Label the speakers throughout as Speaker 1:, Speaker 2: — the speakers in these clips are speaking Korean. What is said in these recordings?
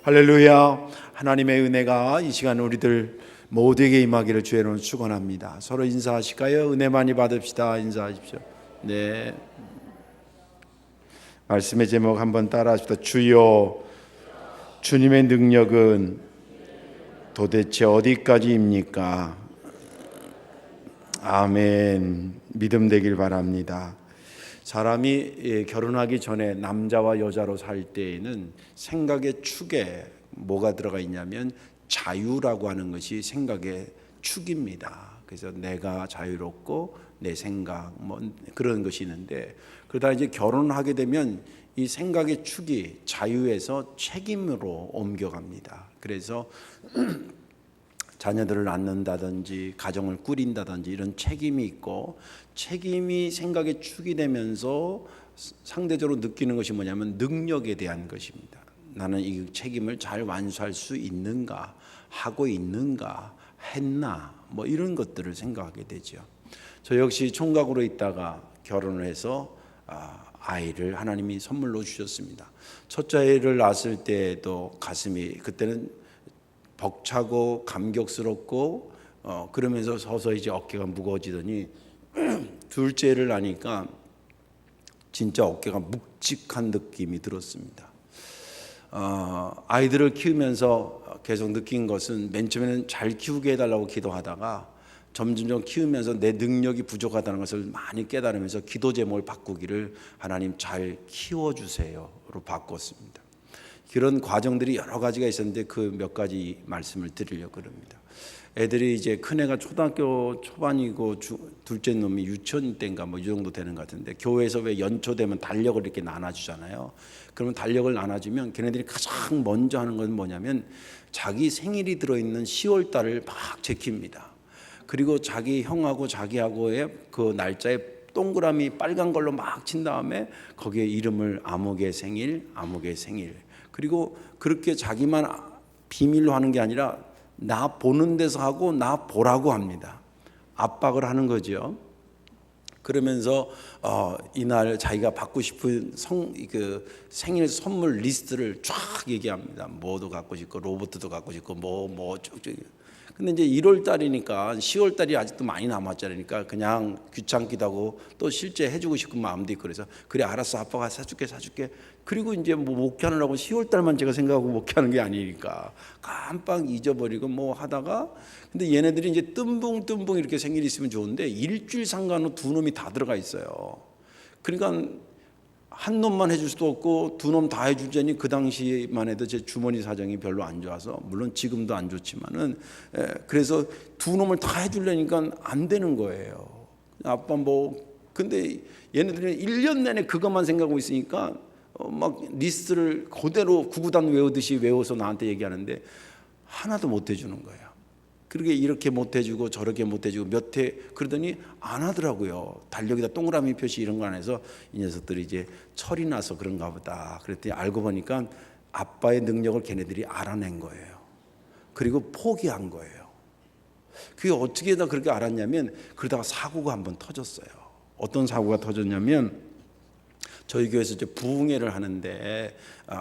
Speaker 1: 할렐루야. 하나님의 은혜가 이 시간 우리들 모두에게 임하기를 주의 이름으로 축원합니다. 서로 인사하실까요? 은혜 많이 받읍시다. 인사하십시오. 네. 말씀의 제목 한번 따라하십시다. 주여, 주님의 능력은 도대체 어디까지입니까? 아멘. 믿음 되길 바랍니다. 사람이 결혼하기 전에 남자와 여자로 살 때에는 생각의 축에 뭐가 들어가 있냐면 자유라고 하는 것이 생각의 축입니다. 그래서 내가 자유롭고 내 생각 뭐 그런 것이 있는데, 그러다 이제 결혼하게 되면 이 생각의 축이 자유에서 책임으로 옮겨갑니다. 그래서 자녀들을 낳는다든지 가정을 꾸린다든지 이런 책임이 있고, 책임이 생각의 축이 되면서 상대적으로 느끼는 것이 뭐냐면 능력에 대한 것입니다. 나는 이 책임을 잘 완수할 수 있는가, 하고 있는가, 했나 뭐 이런 것들을 생각하게 되죠. 저 역시 총각으로 있다가 결혼을 해서 아이를 하나님이 선물로 주셨습니다. 첫째 아이를 낳았을 때도 가슴이 그때는 벅차고 감격스럽고 그러면서 서서히 이제 어깨가 무거워지더니 둘째를 낳으니까 진짜 어깨가 묵직한 느낌이 들었습니다. 아이들을 키우면서 계속 느낀 것은, 맨 처음에는 잘 키우게 해달라고 기도하다가 점점 키우면서 내 능력이 부족하다는 것을 많이 깨달으면서 기도 제목을 바꾸기를 하나님 잘 키워주세요로 바꿨습니다. 그런 과정들이 여러 가지가 있었는데 그 몇 가지 말씀을 드리려고 합니다. 애들이 이제 큰애가 초등학교 초반이고 둘째 놈이 유치원 때인가 뭐 이 정도 되는 것 같은데, 교회에서 왜 연초되면 달력을 이렇게 나눠주잖아요. 그러면 달력을 나눠주면 걔네들이 가장 먼저 하는 건 뭐냐면 자기 생일이 들어있는 10월 달을 막 제킵니다. 그리고 자기 형하고 자기하고의 그 날짜에 동그라미 빨간 걸로 막 친 다음에 거기에 이름을 아무개 생일, 아무개 생일. 그리고 그렇게 자기만 비밀로 하는 게 아니라 나 보는 데서 하고 나 보라고 합니다. 압박을 하는 거죠. 그러면서 이날 자기가 받고 싶은 생일 선물 리스트를 쫙 얘기합니다. 뭐도 갖고 싶고 로봇도 갖고 싶고 뭐 쭉쭉. 근데 이제 1월 달이니까 10월 달이 아직도 많이 남았잖아요. 그냥 귀찮기도 하고 또 실제 해주고 싶은 마음도 있고, 그래서 그래 알았어 아빠가 사줄게. 그리고 이제 뭐 목회하느라고 10월 달만 제가 생각하고 목회하는 게 아니니까 깜빡 잊어버리고 뭐 하다가, 근데 얘네들이 이제 뜸붕 이렇게 생일이 있으면 좋은데 일주일 상관으로 두 놈이 다 들어가 있어요. 그러니까 한 놈만 해줄 수도 없고 두 놈 다 해주자니 그 당시만 해도 제 주머니 사정이 별로 안 좋아서, 물론 지금도 안 좋지만은 그래서 두 놈을 다 해주려니까 안 되는 거예요. 아빠 근데 얘네들은 1년 내내 그것만 생각하고 있으니까 막 리스트를 그대로 구구단 외우듯이 외워서 나한테 얘기하는데 하나도 못 해주는 거예요. 그렇게 이렇게 못 해주고 저렇게 못 해주고 몇 해 그러더니 안 하더라고요. 달력에다 동그라미 표시 이런 거 안 해서 이 녀석들이 이제 철이 나서 그런가 보다. 그랬더니 알고 보니까 아빠의 능력을 걔네들이 알아낸 거예요. 그리고 포기한 거예요. 그게 어떻게 다 그렇게 알았냐면, 그러다가 사고가 한번 터졌어요. 어떤 사고가 터졌냐면, 저희 교회에서 이제 부흥회를 하는데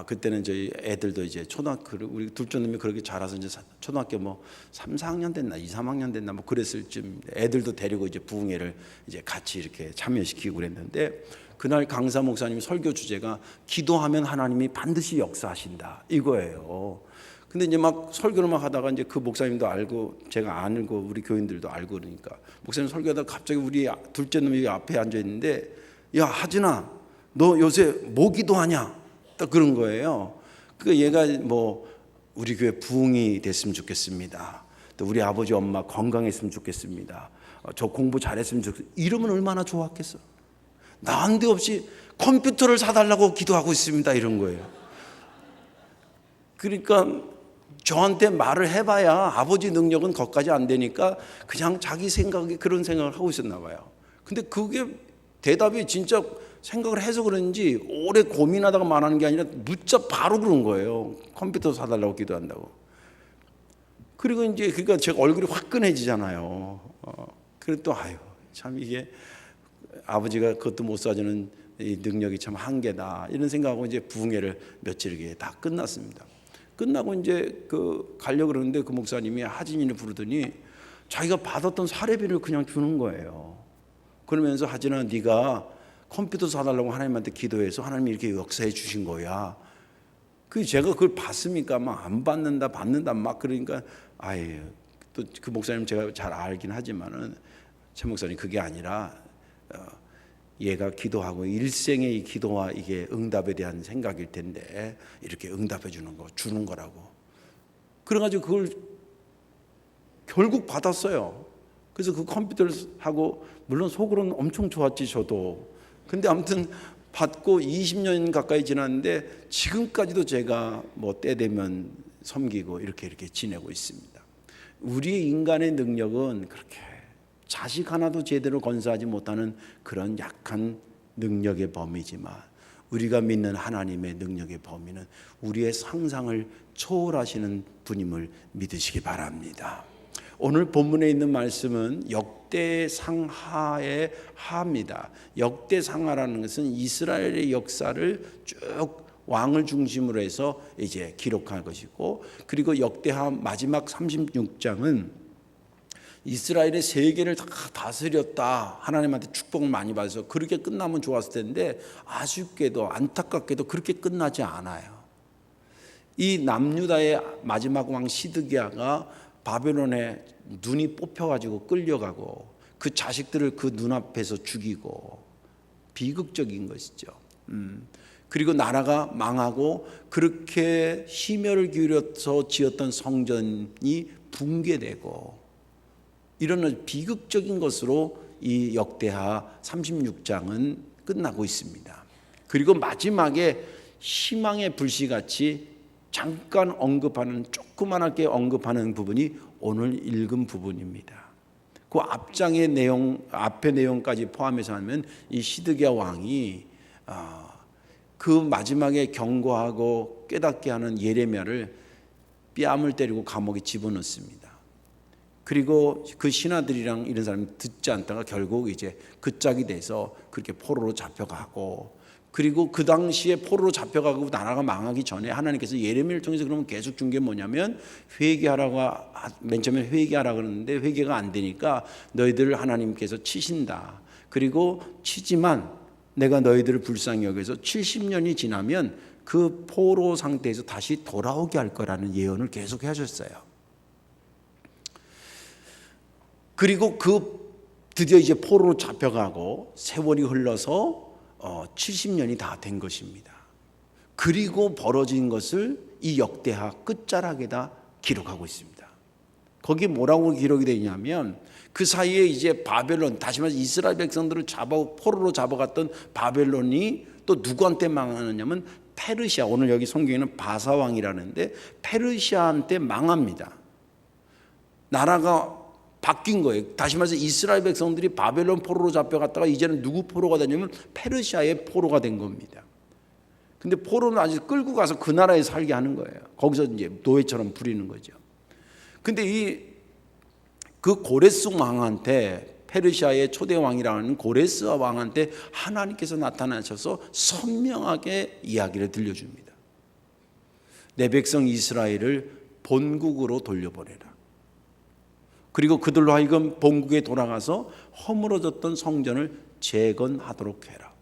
Speaker 1: 그때는 저희 애들도 이제 초등학교를, 우리 둘째 놈이 그렇게 자라서 이제 초등학교 뭐 3, 4학년 됐나 2, 3학년 됐나 뭐 그랬을 쯤 애들도 데리고 이제 부흥회를 이제 같이 이렇게 참여시키고 그랬는데, 그날 강사 목사님 설교 주제가 기도하면 하나님이 반드시 역사하신다 이거예요. 근데 이제 막 설교를 막 하다가 이제 그 목사님도 알고 제가 알고 우리 교인들도 알고 그러니까 목사님 설교하다가 갑자기 우리 둘째 놈이 앞에 앉아 있는데, 야 하진아 너 요새 뭐 기도하냐? 딱 그런 거예요. 그 얘가 뭐 우리 교회 부흥이 됐으면 좋겠습니다. 또 우리 아버지 엄마 건강했으면 좋겠습니다. 저 공부 잘했으면 좋겠습니다. 이러면 얼마나 좋았겠어. 난데없이 컴퓨터를 사달라고 기도하고 있습니다. 이런 거예요. 그러니까 저한테 말을 해봐야 아버지 능력은 거기까지 안 되니까 그냥 자기 생각에 그런 생각을 하고 있었나 봐요. 근데 그게 대답이 진짜 생각을 해서 그런지 오래 고민하다가 말하는 게 아니라 묻자 바로 그런 거예요. 컴퓨터 사달라고 기도한다고. 그리고 이제 그러니까 제가 얼굴이 화끈해지잖아요. 그리고 또 참 이게 아버지가 그것도 못 사주는 이 능력이 참 한계다 이런 생각하고 이제 부흥회를 며칠 이게 다 끝났습니다. 끝나고 이제 가려고 그러는데 그 목사님이 하진이를 부르더니 자기가 받았던 사례비를 그냥 주는 거예요. 그러면서 하진아, 네가 컴퓨터 사달라고 하나님한테 기도해서 하나님이 이렇게 역사해 주신 거야. 제가 그걸 받습니까? 막 안 받는다 막 그러니까 아예 또 그 목사님 제가 잘 알긴 하지만은 최 목사님 그게 아니라 얘가 기도하고 일생의 이 기도와 이게 응답에 대한 생각일 텐데 이렇게 응답해 주는 거라고. 그래가지고 그걸 결국 받았어요. 그래서 그 컴퓨터를 하고 물론 속으로는 엄청 좋았지 저도. 근데 아무튼 받고 20년 가까이 지났는데 지금까지도 제가 뭐 때 되면 섬기고 이렇게 지내고 있습니다. 우리 인간의 능력은 그렇게 자식 하나도 제대로 건사하지 못하는 그런 약한 능력의 범위지만 우리가 믿는 하나님의 능력의 범위는 우리의 상상을 초월하시는 분임을 믿으시기 바랍니다. 오늘 본문에 있는 말씀은 역대상하의 하입니다. 역대상하라는 것은 이스라엘의 역사를 쭉 왕을 중심으로 해서 이제 기록한 것이고, 그리고 역대하 마지막 36장은 이스라엘의 세계를 다 다스렸다, 하나님한테 축복을 많이 받아서 그렇게 끝나면 좋았을 텐데 아쉽게도 안타깝게도 그렇게 끝나지 않아요. 이 남유다의 마지막 왕 시드기야가 바벨론에 눈이 뽑혀가지고 끌려가고 그 자식들을 그 눈앞에서 죽이고 비극적인 것이죠. 그리고 나라가 망하고 그렇게 심혈을 기울여서 지었던 성전이 붕괴되고 이런 비극적인 것으로 이 역대하 36장은 끝나고 있습니다. 그리고 마지막에 희망의 불씨같이 잠깐 언급하는, 조그만하게 언급하는 부분이 오늘 읽은 부분입니다. 그 앞장의 내용, 앞의 내용까지 포함해서 하면 이 시드기야 왕이 그 마지막에 경고하고 깨닫게 하는 예레미야를 뺨을 때리고 감옥에 집어넣습니다. 그리고 그 신하들이랑 이런 사람이 듣지 않다가 결국 이제 그 짝이 돼서 그렇게 포로로 잡혀가고, 그리고 그 당시에 포로로 잡혀가고 나라가 망하기 전에 하나님께서 예레미야를 통해서 그러면 계속 준 게 뭐냐면 회개하라고, 맨 처음에 회개하라고 그러는데 회개가 안 되니까 너희들을 하나님께서 치신다. 그리고 치지만 내가 너희들을 불쌍히 여겨서 70년이 지나면 그 포로 상태에서 다시 돌아오게 할 거라는 예언을 계속 하셨어요. 그리고 드디어 이제 포로로 잡혀가고 세월이 흘러서 70년이 다 된 것입니다. 그리고 벌어진 것을 이 역대하 끝자락에다 기록하고 있습니다. 거기 뭐라고 기록이 되냐면 그 사이에 이제 바벨론, 다시 말해서 이스라엘 백성들을 포로로 잡아갔던 바벨론이 또 누구한테 망하느냐면 페르시아, 오늘 여기 성경에는 바사왕이라는데 페르시아한테 망합니다. 나라가 바뀐 거예요. 다시 말해서 이스라엘 백성들이 바벨론 포로로 잡혀갔다가 이제는 누구 포로가 되냐면 페르시아의 포로가 된 겁니다. 근데 포로는 아직 끌고 가서 그 나라에 살게 하는 거예요. 거기서 이제 노예처럼 부리는 거죠. 근데 그 고레스 왕한테, 페르시아의 초대 왕이라는 고레스 왕한테 하나님께서 나타나셔서 선명하게 이야기를 들려줍니다. 내 백성 이스라엘을 본국으로 돌려보내라. 그리고 그들로 하여금 본국에 돌아가서 허물어졌던 성전을 재건하도록 해라.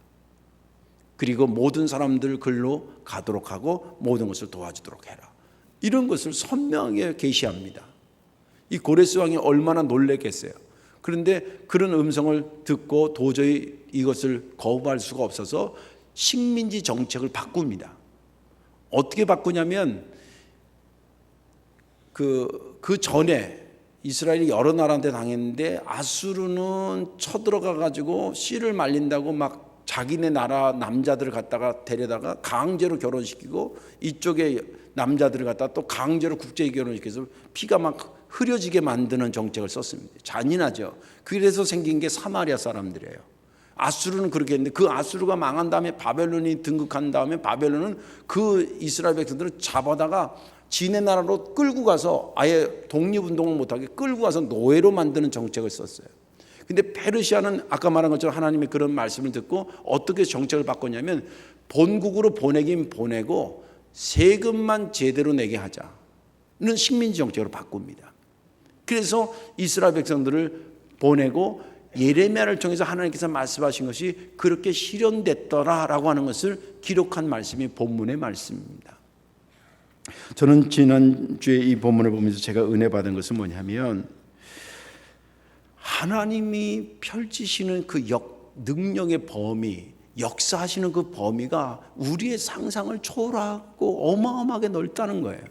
Speaker 1: 그리고 모든 사람들 글로 가도록 하고 모든 것을 도와주도록 해라. 이런 것을 선명하게 계시합니다. 이 고레스 왕이 얼마나 놀랬겠어요. 그런데 그런 음성을 듣고 도저히 이것을 거부할 수가 없어서 식민지 정책을 바꿉니다. 어떻게 바꾸냐면 그 전에 이스라엘이 여러 나라한테 당했는데 아수르는 쳐들어가 가지고 씨를 말린다고 막 자기네 나라 남자들을 갖다가 데려다가 강제로 결혼시키고 이쪽에 남자들을 갖다가 또 강제로 국제 결혼시켜서 피가 막 흐려지게 만드는 정책을 썼습니다. 잔인하죠. 그래서 생긴 게 사마리아 사람들이에요. 아수르는 그렇게 했는데 그 아수르가 망한 다음에 바벨론이 등극한 다음에 바벨론은 그 이스라엘 백성들을 잡아다가 지네 나라로 끌고 가서 아예 독립운동을 못하게 끌고 가서 노예로 만드는 정책을 썼어요. 근데 페르시아는 아까 말한 것처럼 하나님의 그런 말씀을 듣고 어떻게 정책을 바꿨냐면 본국으로 보내긴 보내고 세금만 제대로 내게 하자는 식민지 정책으로 바꿉니다. 그래서 이스라엘 백성들을 보내고 예레미야를 통해서 하나님께서 말씀하신 것이 그렇게 실현됐더라라고 하는 것을 기록한 말씀이 본문의 말씀입니다. 저는 지난주에 이 본문을 보면서 제가 은혜 받은 것은 뭐냐면, 하나님이 펼치시는 그 능력의 범위, 역사하시는 그 범위가 우리의 상상을 초월하고 어마어마하게 넓다는 거예요.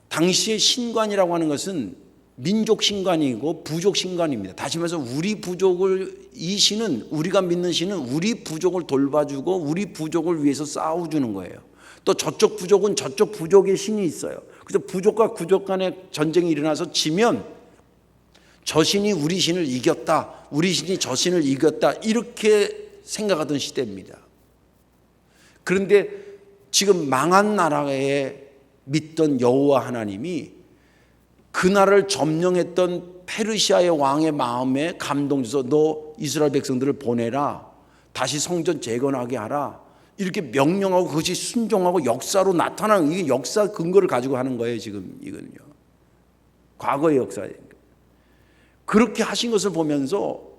Speaker 1: 당시의 신관이라고 하는 것은 민족 신관이고 부족 신관입니다. 다시 말해서 우리 부족을, 이 신은, 우리가 믿는 신은 우리 부족을 돌봐주고 우리 부족을 위해서 싸워주는 거예요. 또 저쪽 부족은 저쪽 부족의 신이 있어요. 그래서 부족과 부족 간에 전쟁이 일어나서 지면 저 신이 우리 신을 이겼다, 우리 신이 저 신을 이겼다, 이렇게 생각하던 시대입니다. 그런데 지금 망한 나라에 믿던 여호와 하나님이 그 나라를 점령했던 페르시아의 왕의 마음에 감동줘서 너 이스라엘 백성들을 보내라, 다시 성전 재건하게 하라, 이렇게 명령하고 그것이 순종하고 역사로 나타나는, 이게 역사 근거를 가지고 하는 거예요. 지금 이거는요, 과거의 역사예요. 그렇게 하신 것을 보면서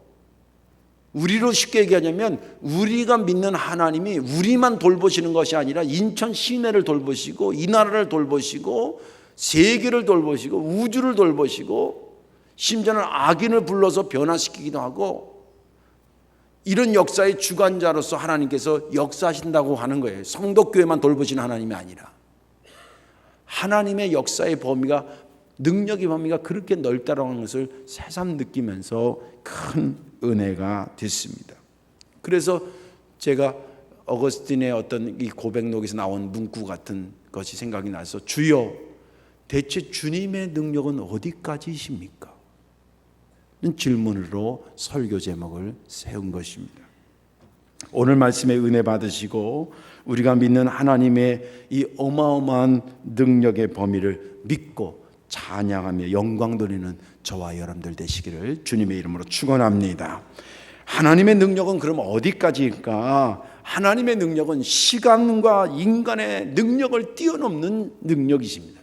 Speaker 1: 우리로 쉽게 얘기하자면, 우리가 믿는 하나님이 우리만 돌보시는 것이 아니라 인천 시내를 돌보시고 이 나라를 돌보시고 세계를 돌보시고 우주를 돌보시고 심지어는 악인을 불러서 변화시키기도 하고, 이런 역사의 주관자로서 하나님께서 역사하신다고 하는 거예요. 성도교회만 돌보시는 하나님이 아니라 하나님의 역사의 범위가, 능력의 범위가 그렇게 넓다라는 것을 새삼 느끼면서 큰 은혜가 됐습니다. 그래서 제가 어거스틴의 어떤 이 고백록에서 나온 문구 같은 것이 생각이 나서, 주여 대체 주님의 능력은 어디까지이십니까? 는 질문으로 설교 제목을 세운 것입니다. 오늘 말씀에 은혜 받으시고 우리가 믿는 하나님의 이 어마어마한 능력의 범위를 믿고 찬양하며 영광 돌리는 저와 여러분들 되시기를 주님의 이름으로 축원합니다. 하나님의 능력은 그럼 어디까지일까? 하나님의 능력은 시간과 인간의 능력을 뛰어넘는 능력이십니다.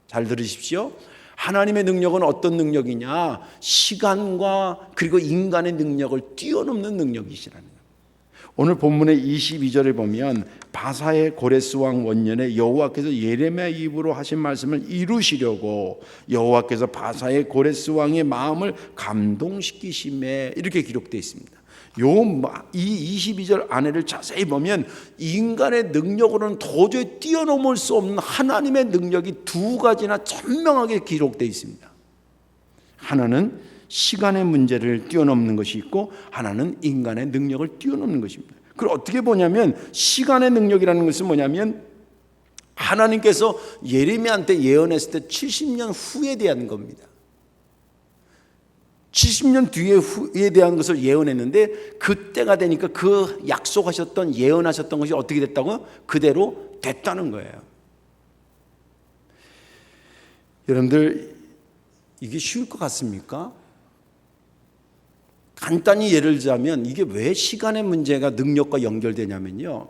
Speaker 1: 잘 들으십시오. 하나님의 능력은 어떤 능력이냐? 시간과 그리고 인간의 능력을 뛰어넘는 능력이시라는 거예요. 오늘 본문의 22절에 보면 바사의 고레스 왕 원년에 여호와께서 예레미야 입으로 하신 말씀을 이루시려고 여호와께서 바사의 고레스 왕의 마음을 감동시키심에, 이렇게 기록되어 있습니다. 이 22절 안에를 자세히 보면 인간의 능력으로는 도저히 뛰어넘을 수 없는 하나님의 능력이 두 가지나 선명하게 기록되어 있습니다. 하나는 시간의 문제를 뛰어넘는 것이 있고, 하나는 인간의 능력을 뛰어넘는 것입니다. 그걸 어떻게 보냐면, 시간의 능력이라는 것은 뭐냐면 하나님께서 예레미야한테 예언했을 때 70년 후에 대한 겁니다. 70년 뒤에 대한 것을 예언했는데, 그때가 되니까 그 약속하셨던, 예언하셨던 것이 어떻게 됐다고요? 그대로 됐다는 거예요. 여러분들, 이게 쉬울 것 같습니까? 간단히 예를 들자면, 이게 왜 시간의 문제가 능력과 연결되냐면요,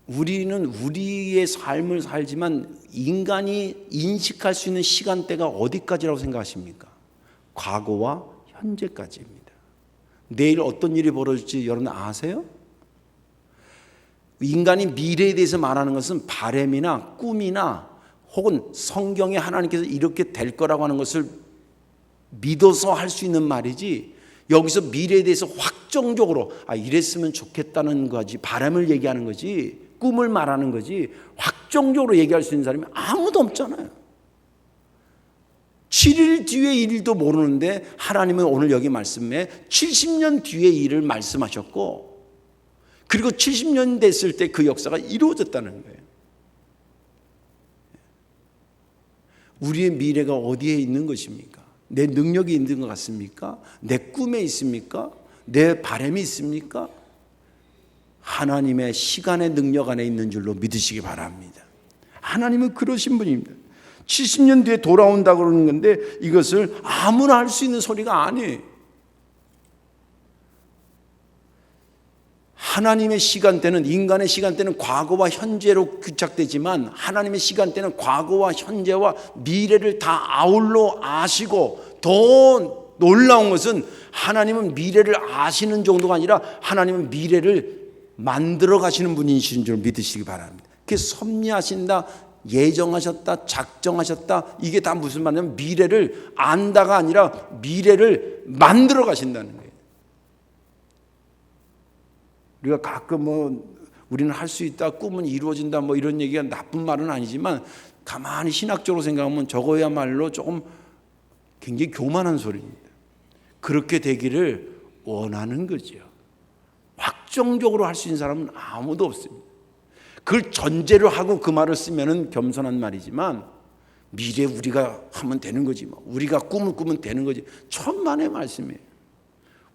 Speaker 1: 우리는 우리의 삶을 살지만 인간이 인식할 수 있는 시간대가 어디까지라고 생각하십니까? 과거와 현재까지입니다. 내일 어떤 일이 벌어질지 여러분 아세요? 인간이 미래에 대해서 말하는 것은 바람이나 꿈이나 혹은 성경에 하나님께서 이렇게 될 거라고 하는 것을 믿어서 할 수 있는 말이지, 여기서 미래에 대해서 확정적으로 이랬으면 좋겠다는 거지, 바람을 얘기하는 거지, 꿈을 말하는 거지, 확정적으로 얘기할 수 있는 사람이 아무도 없잖아요. 7일 뒤의 일도 모르는데 하나님은 오늘 여기 말씀에 70년 뒤의 일을 말씀하셨고, 그리고 70년 됐을 때 그 역사가 이루어졌다는 거예요. 우리의 미래가 어디에 있는 것입니까? 내 능력이 있는 것 같습니까? 내 꿈에 있습니까? 내 바람이 있습니까? 하나님의 시간의 능력 안에 있는 줄로 믿으시기 바랍니다. 하나님은 그러신 분입니다. 70년 뒤에 돌아온다고 그러는 건데, 이것을 아무나 할 수 있는 소리가 아니에요. 하나님의 시간대는, 인간의 시간대는 과거와 현재로 규착되지만 하나님의 시간대는 과거와 현재와 미래를 다 아울러 아시고, 더 놀라운 것은 하나님은 미래를 아시는 정도가 아니라 하나님은 미래를 만들어 가시는 분이신 줄 믿으시기 바랍니다. 그게 섭리하신다, 예정하셨다, 작정하셨다, 이게 다 무슨 말이냐면 미래를 안다가 아니라 미래를 만들어 가신다는 거예요. 우리가 가끔 우리는 할 수 있다, 꿈은 이루어진다, 이런 얘기가 나쁜 말은 아니지만 가만히 신학적으로 생각하면 저거야말로 조금 굉장히 교만한 소리입니다. 그렇게 되기를 원하는 거죠. 확정적으로 할 수 있는 사람은 아무도 없습니다. 그걸 전제로 하고 그 말을 쓰면은 겸손한 말이지만, 미래 우리가 하면 되는 거지, 우리가 꿈을 꾸면 되는 거지. 천만의 말씀이에요.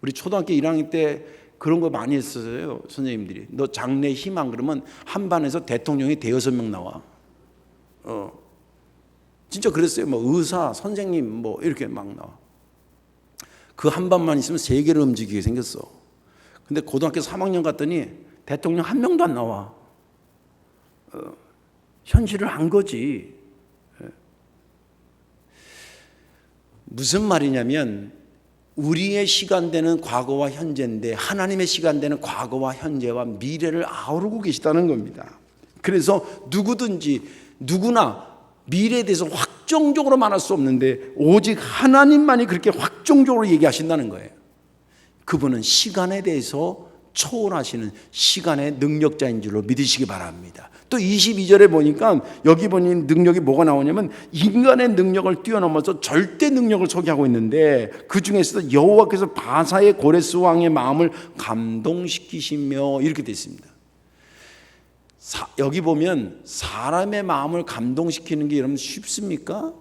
Speaker 1: 우리 초등학교 1학년 때 그런 거 많이 했었어요. 선생님들이 너 장래 희망 그러면 한 반에서 대통령이 대여섯 명 나와. 진짜 그랬어요. 의사, 선생님 이렇게 막 나와. 그 한 반만 있으면 세계를 움직이게 생겼어. 근데 고등학교 3학년 갔더니 대통령 한 명도 안 나와. 현실을 안 거지. 무슨 말이냐면 우리의 시간대는 과거와 현재인데 하나님의 시간대는 과거와 현재와 미래를 아우르고 계시다는 겁니다. 그래서 누구나 미래에 대해서 확정적으로 말할 수 없는데 오직 하나님만이 그렇게 확정적으로 얘기하신다는 거예요. 그분은 시간에 대해서 초월하시는 시간의 능력자인 줄로 믿으시기 바랍니다. 또 22절에 보니까 여기 보니 능력이 뭐가 나오냐면 인간의 능력을 뛰어넘어서 절대 능력을 소개하고 있는데, 그 중에서도 여호와께서 바사의 고레스 왕의 마음을 감동시키시며 이렇게 되어 있습니다. 여기 보면 사람의 마음을 감동시키는 게 여러분 쉽습니까?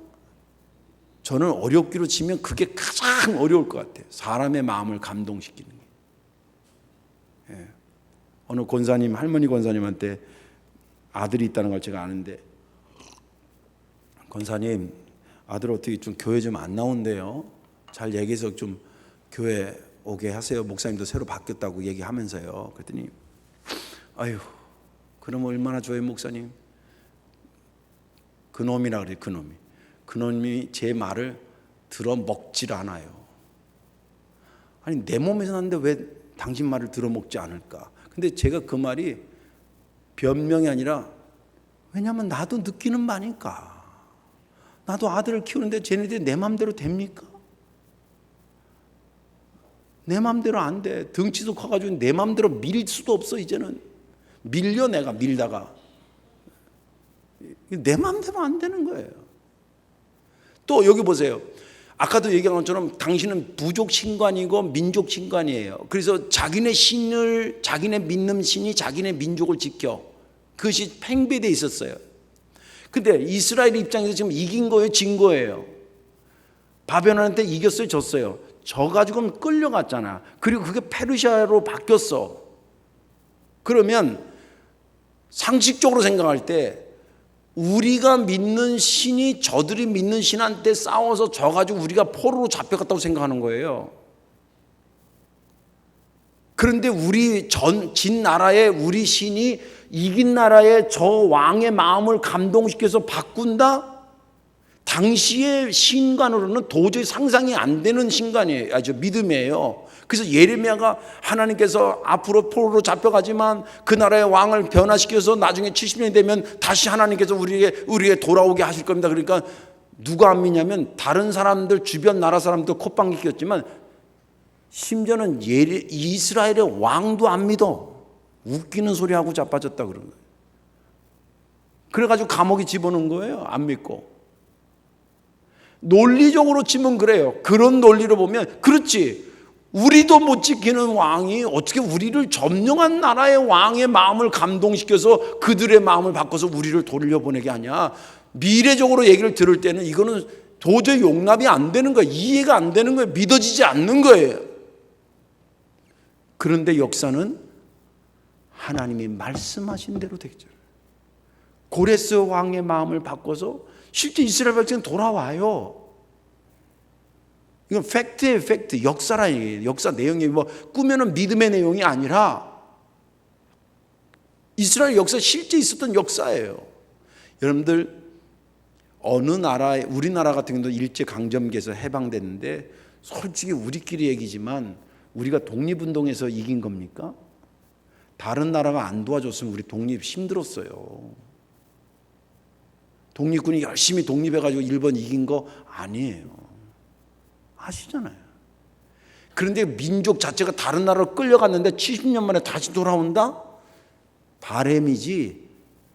Speaker 1: 저는 어렵기로 치면 그게 가장 어려울 것 같아요. 사람의 마음을 감동시키는 게. 어느 권사님, 할머니 권사님한테 아들이 있다는 걸 제가 아는데, 권사님 아들 어떻게 좀 교회 좀 안 나온대요. 잘 얘기해서 좀 교회 오게 하세요. 목사님도 새로 바뀌었다고 얘기하면서요. 그랬더니 아유, 그럼 얼마나 좋아요 목사님. 그놈이라 그래요. 그놈이 제 말을 들어먹질 않아요. 아니 내 몸에서 났는데 왜 당신 말을 들어먹지 않을까. 근데 제가 그 말이 변명이 아니라, 왜냐하면 나도 느끼는 바니까. 나도 아들을 키우는데 쟤네들이 내 맘대로 됩니까? 내 맘대로 안 돼. 덩치도 커가지고 내 맘대로 밀 수도 없어. 이제는 밀려. 내가 밀다가 내 맘대로 안 되는 거예요. 또 여기 보세요. 아까도 얘기한 것처럼 당신은 부족 신관이고 민족 신관이에요. 그래서 자기네 믿는 신이 자기네 민족을 지켜. 그것이 팽배되어 있었어요. 근데 이스라엘 입장에서 지금 이긴 거예요, 진 거예요? 바벨론한테 이겼어요, 졌어요? 져가지고 끌려갔잖아. 그리고 그게 페르시아로 바뀌었어. 그러면 상식적으로 생각할 때 우리가 믿는 신이 저들이 믿는 신한테 싸워서 져가지고 우리가 포로로 잡혀갔다고 생각하는 거예요. 그런데 진 나라의 우리 신이 이긴 나라의 저 왕의 마음을 감동시켜서 바꾼다? 당시의 신관으로는 도저히 상상이 안 되는 신관이에요. 믿음이에요. 그래서 예레미야가 하나님께서 앞으로 포로로 잡혀가지만 그 나라의 왕을 변화시켜서 나중에 70년이 되면 다시 하나님께서 우리에게 돌아오게 하실 겁니다. 그러니까 누가 안 믿냐면 다른 사람들, 주변 나라 사람도 콧방귀 뀌었지만 심지어는 이스라엘의 왕도 안 믿어. 웃기는 소리하고 자빠졌다 그런 거예요. 그래가지고 감옥에 집어넣은 거예요. 안 믿고. 논리적으로 치면 그래요. 그런 논리로 보면 그렇지. 우리도 못 지키는 왕이 어떻게 우리를 점령한 나라의 왕의 마음을 감동시켜서 그들의 마음을 바꿔서 우리를 돌려보내게 하냐. 미래적으로 얘기를 들을 때는 이거는 도저히 용납이 안 되는 거예요. 이해가 안 되는 거예요. 믿어지지 않는 거예요. 그런데 역사는 하나님이 말씀하신 대로 되죠. 고레스 왕의 마음을 바꿔서 실제 이스라엘 백성은 돌아와요. 이건 팩트예요, 팩트. 역사라는 얘기예요. 역사 내용이 꾸며놓은 믿음의 내용이 아니라 이스라엘 역사 실제 있었던 역사예요. 여러분들 어느 나라에, 우리나라 같은 경우도 일제 강점기에서 해방됐는데 솔직히 우리끼리 얘기지만 우리가 독립운동에서 이긴 겁니까? 다른 나라가 안 도와줬으면 우리 독립 힘들었어요. 독립군이 열심히 독립해가지고 일본 이긴 거 아니에요. 아시잖아요. 그런데 민족 자체가 다른 나라로 끌려갔는데 70년 만에 다시 돌아온다? 바램이지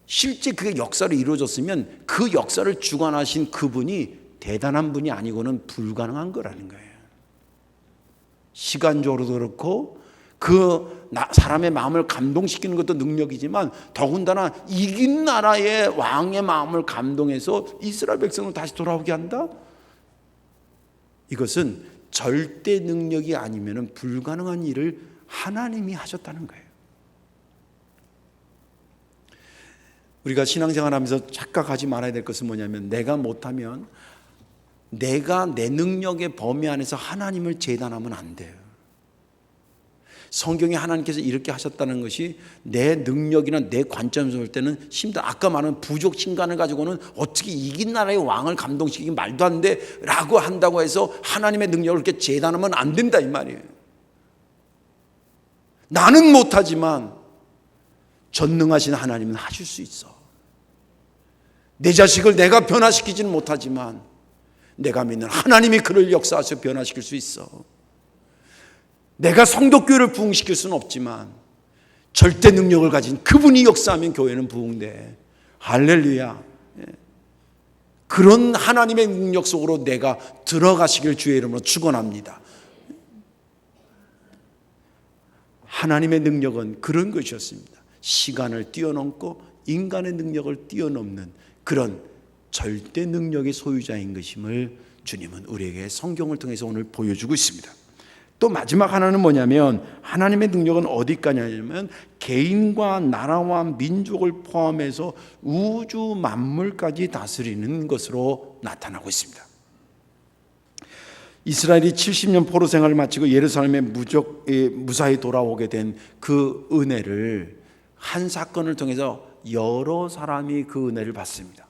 Speaker 1: 실제 그게 역사로 이루어졌으면 그 역사를 주관하신 그분이 대단한 분이 아니고는 불가능한 거라는 거예요. 시간적으로도 그렇고 그 사람의 마음을 감동시키는 것도 능력이지만 더군다나 이긴 나라의 왕의 마음을 감동해서 이스라엘 백성을 다시 돌아오게 한다? 이것은 절대 능력이 아니면 불가능한 일을 하나님이 하셨다는 거예요. 우리가 신앙생활하면서 착각하지 말아야 될 것은 뭐냐면 내가 못하면 내가 내 능력의 범위 안에서 하나님을 재단하면 안 돼요. 성경에 하나님께서 이렇게 하셨다는 것이 내 능력이나 내 관점에서 볼 때는 힘들어. 아까 말한 부족 신간을 가지고는 어떻게 이긴 나라의 왕을 감동시키기 말도 안 돼 라고 한다고 해서 하나님의 능력을 그렇게 재단하면 안 된다 이 말이에요. 나는 못하지만 전능하신 하나님은 하실 수 있어. 내 자식을 내가 변화시키지는 못하지만 내가 믿는 하나님이 그를 역사하셔 변화시킬 수 있어. 내가 성도교회를 부흥시킬 수는 없지만 절대 능력을 가진 그분이 역사하면 교회는 부흥돼. 할렐루야. 그런 하나님의 능력 속으로 내가 들어가시길 주의 이름으로 축원합니다. 하나님의 능력은 그런 것이었습니다. 시간을 뛰어넘고 인간의 능력을 뛰어넘는 그런 절대 능력의 소유자인 것임을 주님은 우리에게 성경을 통해서 오늘 보여주고 있습니다. 또 마지막 하나는 뭐냐면 하나님의 능력은 어디까지 하냐면 개인과 나라와 민족을 포함해서 우주 만물까지 다스리는 것으로 나타나고 있습니다. 이스라엘이 70년 포로 생활을 마치고 예루살렘에 무사히 돌아오게 된 그 은혜를 한 사건을 통해서 여러 사람이 그 은혜를 받습니다.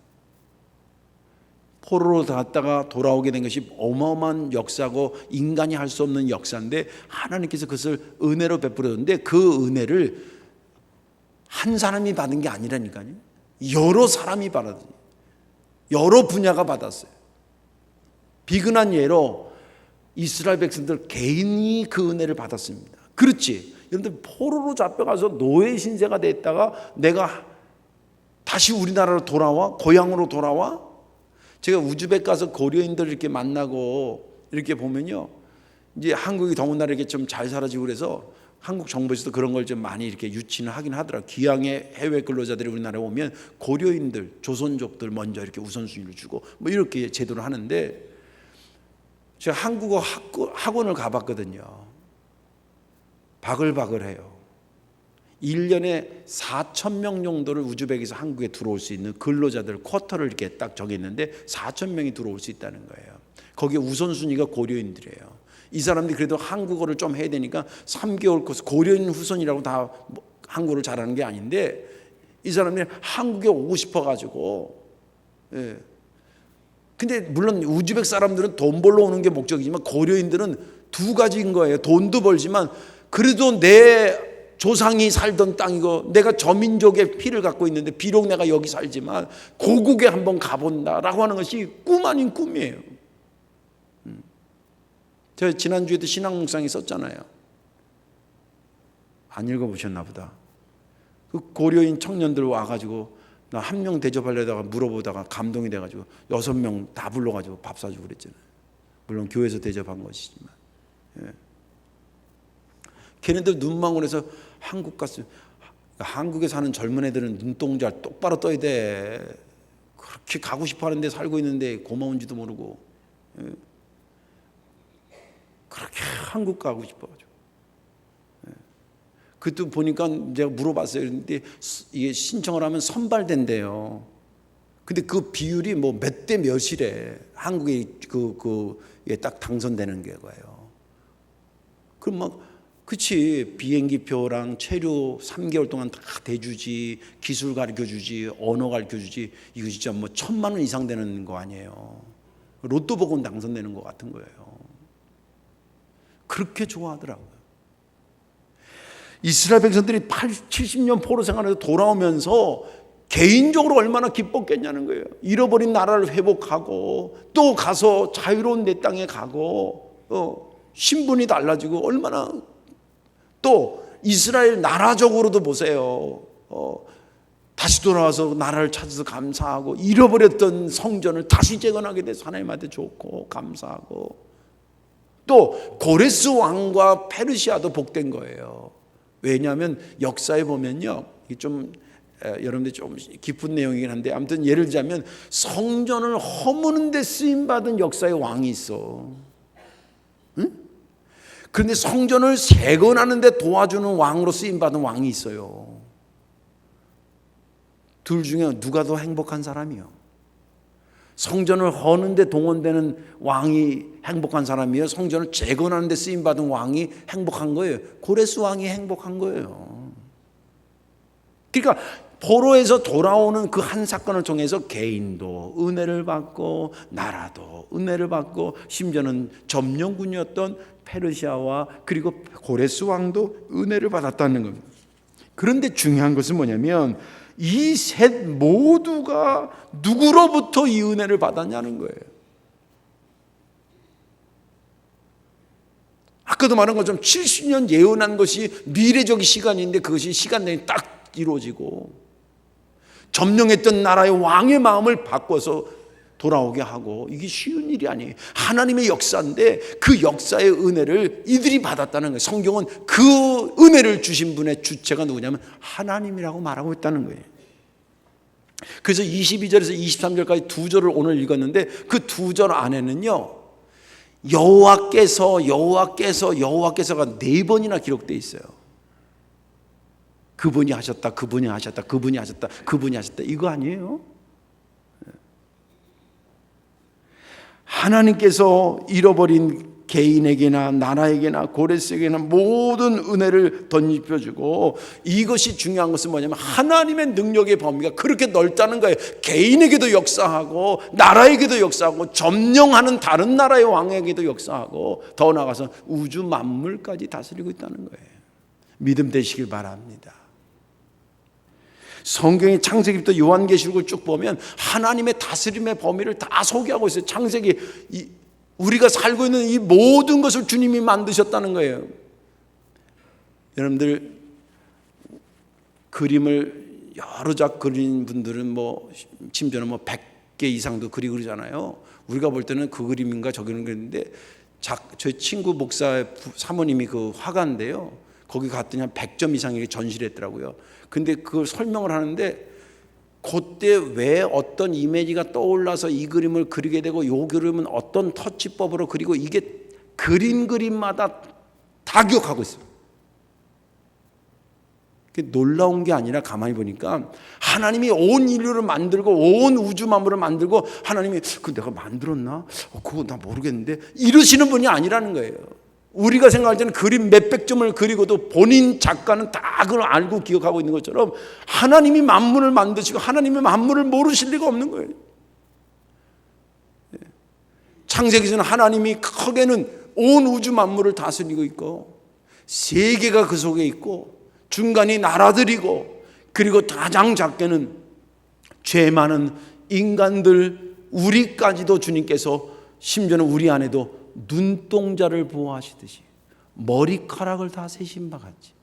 Speaker 1: 포로로 갔다가 돌아오게 된 것이 어마어마한 역사고 인간이 할 수 없는 역사인데 하나님께서 그것을 은혜로 베풀었는데 그 은혜를 한 사람이 받은 게 아니라니까요. 여러 사람이 받았어요. 여러 분야가 받았어요. 비근한 예로 이스라엘 백성들 개인이 그 은혜를 받았습니다. 그렇지. 여러분들 포로로 잡혀가서 노예 신세가 됐다가 내가 다시 우리나라로 돌아와? 고향으로 돌아와? 제가 우즈벡 가서 고려인들 이렇게 만나고 이렇게 보면요. 이제 한국이 더군다나 이렇게 좀 잘 살아지고 그래서 한국 정부에서도 그런 걸 좀 많이 이렇게 유치는 하긴 하더라고요. 기왕에 해외 근로자들이 우리나라에 오면 고려인들, 조선족들 먼저 이렇게 우선순위를 주고 뭐 이렇게 제도를 하는데 제가 한국어 학원을 가봤거든요. 바글바글해요. 1년에 4,000명 정도를 우즈벡에서 한국에 들어올 수 있는 근로자들 쿼터를 이렇게 딱 정했는데 4,000명이 들어올 수 있다는 거예요. 거기에 우선순위가 고려인들이에요. 이 사람들이 그래도 한국어를 좀 해야 되니까 3개월 코스 고려인 후손이라고 다 한국어를 잘하는 게 아닌데 이 사람들이 한국에 오고 싶어가지고 예. 근데 물론 우즈벡 사람들은 돈 벌러 오는 게 목적이지만 고려인들은 두 가지인 거예요. 돈도 벌지만 그래도 내 조상이 살던 땅이고 내가 저 민족의 피를 갖고 있는데 비록 내가 여기 살지만 고국에 한번 가본다라고 하는 것이 꿈 아닌 꿈이에요. 제가 지난주에도 신앙 묵상에 썼잖아요. 안 읽어보셨나 보다. 그 고려인 청년들 와가지고 나 한 명 대접하려다가 물어보다가 감동이 돼가지고 6명 다 불러가지고 밥 사주고 그랬잖아요. 물론 교회에서 대접한 것이지만 예. 걔네들 눈망울에서 한국 갔어요. 한국에 사는 젊은 애들은 눈동자 똑바로 떠야 돼. 그렇게 가고 싶어 하는데 살고 있는데 고마운지도 모르고 예. 그렇게 한국 가고 싶어가지고 예. 그때 보니까 제가 물어봤어요. 그런데 이게 신청을 하면 선발된대요. 근데 그 비율이 뭐 몇 대 몇이래. 한국에 그게 딱 당선되는 게 거예요. 그럼 막 그치, 비행기표랑 체류 3개월 동안 다 대주지, 기술 가르쳐주지, 언어 가르쳐주지. 이거 진짜 뭐 1,000만 원 이상 되는 거 아니에요. 로또 복권 당선되는 것 같은 거예요. 그렇게 좋아하더라고요. 이스라엘 백성들이 70년 포로 생활에서 돌아오면서 개인적으로 얼마나 기뻤겠냐는 거예요. 잃어버린 나라를 회복하고 또 가서 자유로운 내 땅에 가고 신분이 달라지고 얼마나, 또 이스라엘 나라적으로도 보세요. 다시 돌아와서 나라를 찾아서 감사하고 잃어버렸던 성전을 다시 재건하게 돼서 하나님한테 좋고 감사하고, 또 고레스 왕과 페르시아도 복된 거예요. 왜냐하면 역사에 보면요, 좀 여러분들 좀 깊은 내용이긴 한데, 아무튼 예를 들자면 성전을 허무는 데 쓰임 받은 역사의 왕이 있어. 응? 그런데 성전을 재건하는 데 도와주는 왕으로 쓰임 받은 왕이 있어요. 둘 중에 누가 더 행복한 사람이요? 성전을 허는 데 동원되는 왕이 행복한 사람이에요? 성전을 재건하는 데 쓰임 받은 왕이 행복한 거예요? 고레스 왕이 행복한 거예요. 그러니까 포로에서 돌아오는 그 한 사건을 통해서 개인도 은혜를 받고 나라도 은혜를 받고, 심지어는 점령군이었던 페르시아와 그리고 고레스 왕도 은혜를 받았다는 겁니다. 그런데 중요한 것은 뭐냐면 이 셋 모두가 누구로부터 이 은혜를 받았냐는 거예요. 아까도 말한 것처럼 70년 예언한 것이 미래적인 시간인데 그것이 시간 내에 딱 이루어지고, 점령했던 나라의 왕의 마음을 바꿔서 돌아오게 하고, 이게 쉬운 일이 아니에요. 하나님의 역사인데 그 역사의 은혜를 이들이 받았다는 거예요. 성경은 그 은혜를 주신 분의 주체가 누구냐면 하나님이라고 말하고 있다는 거예요. 그래서 22절에서 23절까지 두 절을 오늘 읽었는데 그 두 절 안에는요, 여호와께서가 4번이나 기록되어 있어요. 그분이 하셨다, 그분이 하셨다, 그분이 하셨다, 그분이 하셨다, 이거 아니에요? 하나님께서 잃어버린 개인에게나 나라에게나 고레스에게나 모든 은혜를 덧입혀주고, 이것이 중요한 것은 뭐냐면 하나님의 능력의 범위가 그렇게 넓다는 거예요. 개인에게도 역사하고 나라에게도 역사하고 점령하는 다른 나라의 왕에게도 역사하고, 더 나아가서 우주 만물까지 다스리고 있다는 거예요. 믿음 되시길 바랍니다. 성경의 창세기부터 요한계시록을 쭉 보면 하나님의 다스림의 범위를 다 소개하고 있어요. 창세기, 우리가 살고 있는 이 모든 것을 주님이 만드셨다는 거예요. 여러분들 그림을 여러 작 그린 분들은 심지어는 100개 이상도 그리잖아요. 우리가 볼 때는 그 그림인가 저 그림인데, 저희 친구 목사의 사모님이 그 화가인데요, 거기 갔더니 한 100점 이상의 전시를 했더라고요. 근데 그걸 설명을 하는데, 그때 왜 어떤 이미지가 떠올라서 이 그림을 그리게 되고, 이 그림은 어떤 터치법으로 그리고, 이게 그림마다 다 기억하고 있어요. 그게 놀라운 게 아니라 가만히 보니까 하나님이 온 인류를 만들고 온 우주 만물을 만들고, 하나님이 그 내가 만들었나? 그거 나 모르겠는데, 이러시는 분이 아니라는 거예요. 우리가 생각할 때는 그림 몇백 점을 그리고도 본인 작가는 다 그걸 알고 기억하고 있는 것처럼, 하나님이 만물을 만드시고 하나님의 만물을 모르실 리가 없는 거예요. 창세기에서는 하나님이 크게는 온 우주 만물을 다스리고 있고, 세계가 그 속에 있고, 중간이 나라들이고, 그리고 가장 작게는 죄 많은 인간들, 우리까지도 주님께서 심지어는 우리 안에도 눈동자를 보호하시듯이 머리카락을 다 세신 바 같이,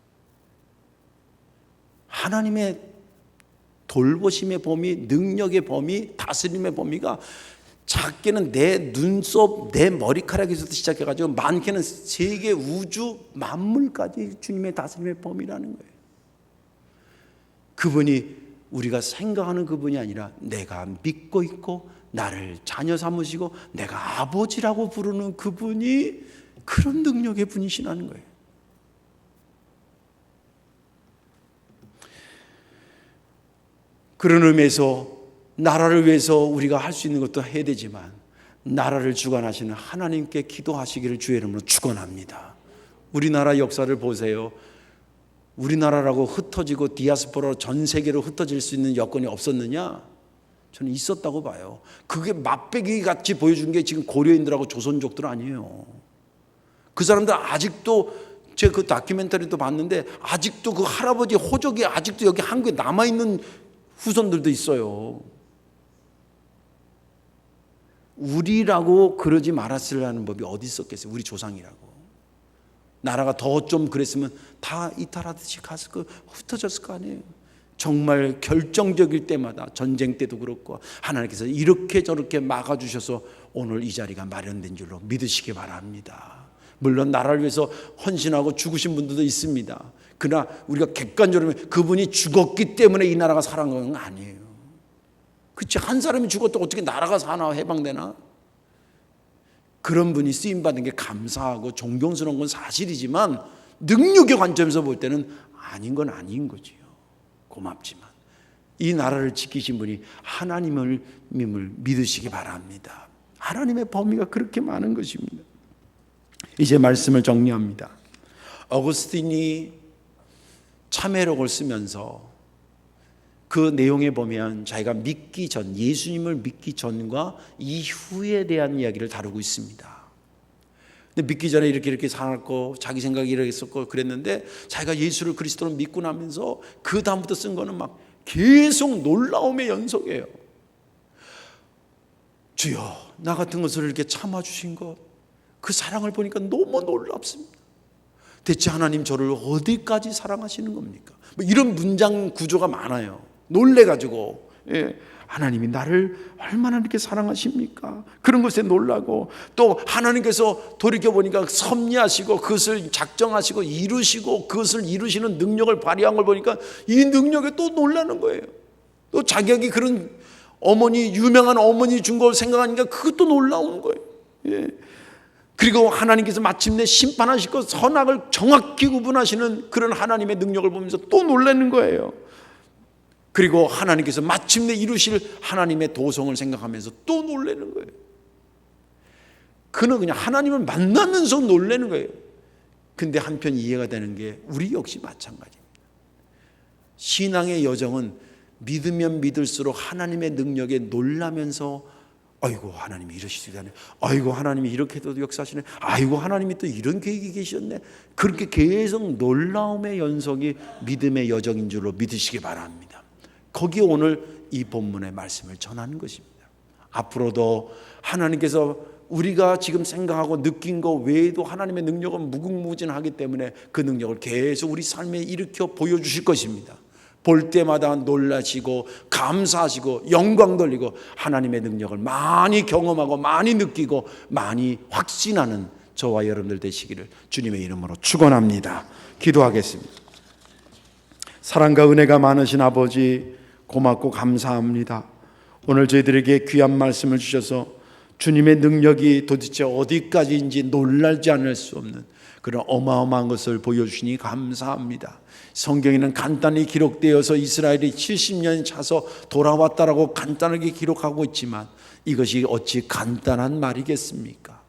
Speaker 1: 하나님의 돌보심의 범위, 능력의 범위, 다스림의 범위가 작게는 내 눈썹, 내 머리카락에서부터 시작해가지고 많게는 세계 우주 만물까지 주님의 다스림의 범위라는 거예요. 그분이 우리가 생각하는 그분이 아니라 내가 믿고 있고 나를 자녀 삼으시고 내가 아버지라고 부르는 그분이 그런 능력의 분이시라는 거예요. 그런 의미에서 나라를 위해서 우리가 할 수 있는 것도 해야 되지만, 나라를 주관하시는 하나님께 기도하시기를 주의 이름으로 축원합니다. 우리나라 역사를 보세요. 우리나라라고 흩어지고 디아스포라로 전 세계로 흩어질 수 있는 여건이 없었느냐? 저는 있었다고 봐요. 그게 맛배기 같이 보여준 게 지금 고려인들하고 조선족들 아니에요. 그 사람들 아직도, 제가 그 다큐멘터리도 봤는데 아직도 그 할아버지 호적이 아직도 여기 한국에 남아있는 후손들도 있어요. 우리라고 그러지 말았으라는 법이 어디 있었겠어요? 우리 조상이라고. 나라가 더 좀 그랬으면 다 이탈하듯이 흩어졌을 거 아니에요. 정말 결정적일 때마다, 전쟁 때도 그렇고, 하나님께서 이렇게 저렇게 막아주셔서 오늘 이 자리가 마련된 줄로 믿으시기 바랍니다. 물론 나라를 위해서 헌신하고 죽으신 분들도 있습니다. 그러나 우리가 객관적으로 그분이 죽었기 때문에 이 나라가 살아난 건 아니에요. 그치? 한 사람이 죽었다고 어떻게 나라가 사나, 해방되나? 그런 분이 쓰임받은 게 감사하고 존경스러운 건 사실이지만 능력의 관점에서 볼 때는 아닌 건 아닌 거지요. 고맙지만 이 나라를 지키신 분이 하나님을 믿으시기 바랍니다. 하나님의 범위가 그렇게 많은 것입니다. 이제 말씀을 정리합니다. 어거스틴이 참회록을 쓰면서 그 내용에 보면 자기가 믿기 전, 예수님을 믿기 전과 이후에 대한 이야기를 다루고 있습니다. 근데 믿기 전에 이렇게 살았고 자기 생각이 이렇게 했었고 그랬는데 자기가 예수를 그리스도로 믿고 나면서 그 다음부터 쓴 거는 막 계속 놀라움의 연속이에요. 주여, 나 같은 것을 이렇게 참아주신 것, 그 사랑을 보니까 너무 놀랍습니다. 대체 하나님 저를 어디까지 사랑하시는 겁니까? 뭐 이런 문장 구조가 많아요. 놀래가지고, 하나님이 나를 얼마나 이렇게 사랑하십니까? 그런 것에 놀라고, 또 하나님께서 돌이켜보니까 섭리하시고 그것을 작정하시고 이루시고 그것을 이루시는 능력을 발휘한 걸 보니까 이 능력에 또 놀라는 거예요. 또 자격이 그런 어머니, 유명한 어머니 준 걸 생각하니까 그것도 놀라운 거예요. 그리고 하나님께서 마침내 심판하시고 선악을 정확히 구분하시는 그런 하나님의 능력을 보면서 또 놀라는 거예요. 그리고 하나님께서 마침내 이루실 하나님의 도성을 생각하면서 또 놀라는 거예요. 그는 그냥 하나님을 만나면서 놀라는 거예요. 근데 한편 이해가 되는 게 우리 역시 마찬가지입니다. 신앙의 여정은 믿으면 믿을수록 하나님의 능력에 놀라면서 아이고 하나님이 이러시지 않네, 아이고 하나님이 이렇게도 역사하시네, 아이고 하나님이 또 이런 계획이 계셨네, 그렇게 계속 놀라움의 연속이 믿음의 여정인 줄로 믿으시기 바랍니다. 거기에 오늘 이 본문의 말씀을 전하는 것입니다. 앞으로도 하나님께서 우리가 지금 생각하고 느낀 것 외에도 하나님의 능력은 무궁무진하기 때문에 그 능력을 계속 우리 삶에 일으켜 보여주실 것입니다. 볼 때마다 놀라시고 감사하시고 영광 돌리고 하나님의 능력을 많이 경험하고 많이 느끼고 많이 확신하는 저와 여러분들 되시기를 주님의 이름으로 축원합니다. 기도하겠습니다. 사랑과 은혜가 많으신 아버지, 고맙고 감사합니다. 오늘 저희들에게 귀한 말씀을 주셔서 주님의 능력이 도대체 어디까지인지 놀랄지 않을 수 없는 그런 어마어마한 것을 보여주시니 감사합니다. 성경에는 간단히 기록되어서 이스라엘이 70년이 차서 돌아왔다라고 간단하게 기록하고 있지만 이것이 어찌 간단한 말이겠습니까?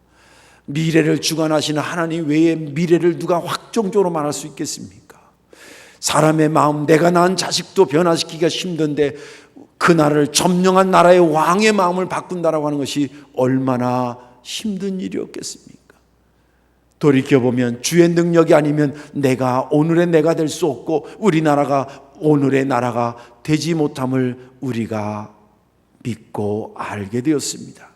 Speaker 1: 미래를 주관하시는 하나님 외에 미래를 누가 확정적으로 말할 수 있겠습니까? 사람의 마음, 내가 낳은 자식도 변화시키기가 힘든데 그 나라를 점령한 나라의 왕의 마음을 바꾼다라고 하는 것이 얼마나 힘든 일이었겠습니까? 돌이켜보면 주의 능력이 아니면 내가 오늘의 내가 될 수 없고 우리나라가 오늘의 나라가 되지 못함을 우리가 믿고 알게 되었습니다.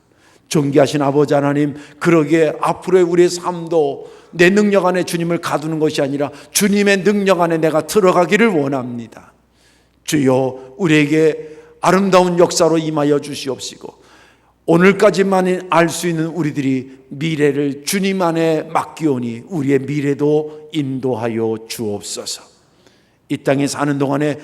Speaker 1: 존귀하신 아버지 하나님, 그러기에 앞으로의 우리의 삶도 내 능력 안에 주님을 가두는 것이 아니라 주님의 능력 안에 내가 들어가기를 원합니다. 주여, 우리에게 아름다운 역사로 임하여 주시옵시고 오늘까지만 알 수 있는 우리들이 미래를 주님 안에 맡기오니 우리의 미래도 인도하여 주옵소서. 이 땅에 사는 동안에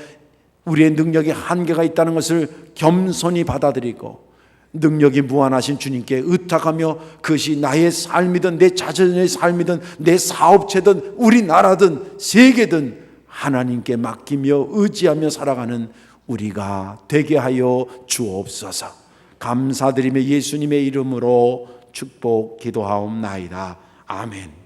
Speaker 1: 우리의 능력에 한계가 있다는 것을 겸손히 받아들이고 능력이 무한하신 주님께 의탁하며 그것이 나의 삶이든 내 자신의 삶이든 내 사업체든 우리나라든 세계든 하나님께 맡기며 의지하며 살아가는 우리가 되게 하여 주옵소서. 감사드리며 예수님의 이름으로 축복 기도하옵나이다. 아멘.